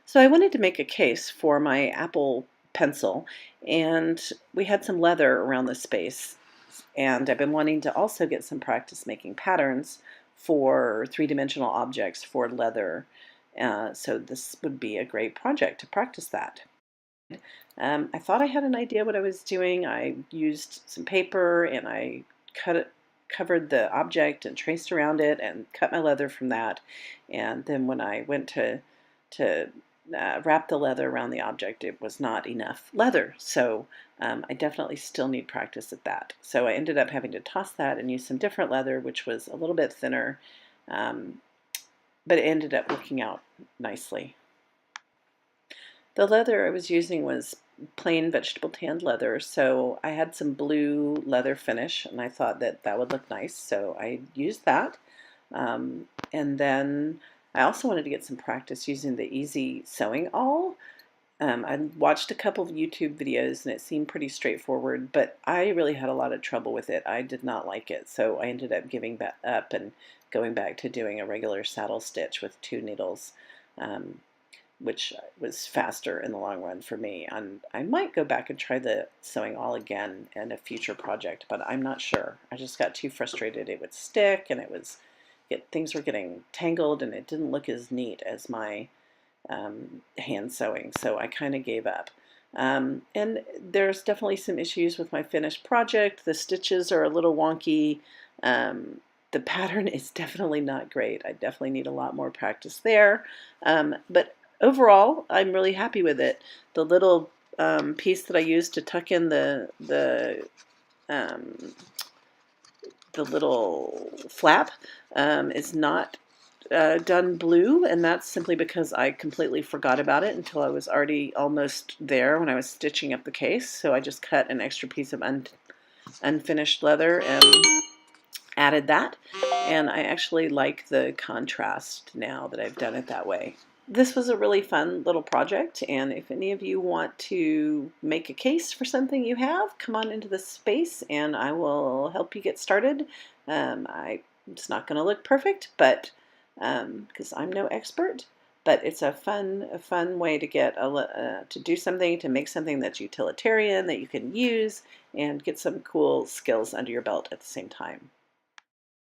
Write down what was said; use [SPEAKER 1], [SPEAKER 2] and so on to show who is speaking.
[SPEAKER 1] So I wanted to make a case for my Apple Pencil, and we had some leather around the space. And I've been wanting to also get some practice making patterns for three-dimensional objects for leather. So this would be a great project to practice that. I thought I had an idea what I was doing. I used some paper and I covered the object and traced around it and cut my leather from that. And then when I went to wrap the leather around the object, it was not enough leather. So I definitely still need practice at that. So I ended up having to toss that and use some different leather, which was a little bit thinner, um, but it ended up working out nicely. The leather I was using was plain vegetable tanned leather, so I had some blue leather finish, and I thought that that would look nice, so I used that. And then I also wanted to get some practice using the Easy Sewing Awl. I watched a couple of YouTube videos and it seemed pretty straightforward, but I really had a lot of trouble with it. I did not like it, so I ended up giving that up and going back to doing a regular saddle stitch with 2 needles. Um, which was faster in the long run for me. And I might go back and try the sewing all again in a future project, but I'm not sure. I just got too frustrated. It would stick and things were getting tangled and it didn't look as neat as my hand sewing, so I kind of gave up. And there's definitely some issues with my finished project. The stitches are a little wonky. The pattern is definitely not great. I definitely need a lot more practice there. But overall, I'm really happy with it. The little piece that I used to tuck in um, the little flap is not done blue, and that's simply because I completely forgot about it until I was already almost there when I was stitching up the case. So I just cut an extra piece of unfinished leather and added that. And I actually like the contrast now that I've done it that way. This was a really fun little project, and if any of you want to make a case for something you have, come on into the space and I will help you get started. It's not going to look perfect, but because I'm no expert, but it's a fun way to get to do something, to make something that's utilitarian that you can use and get some cool skills under your belt at the same time.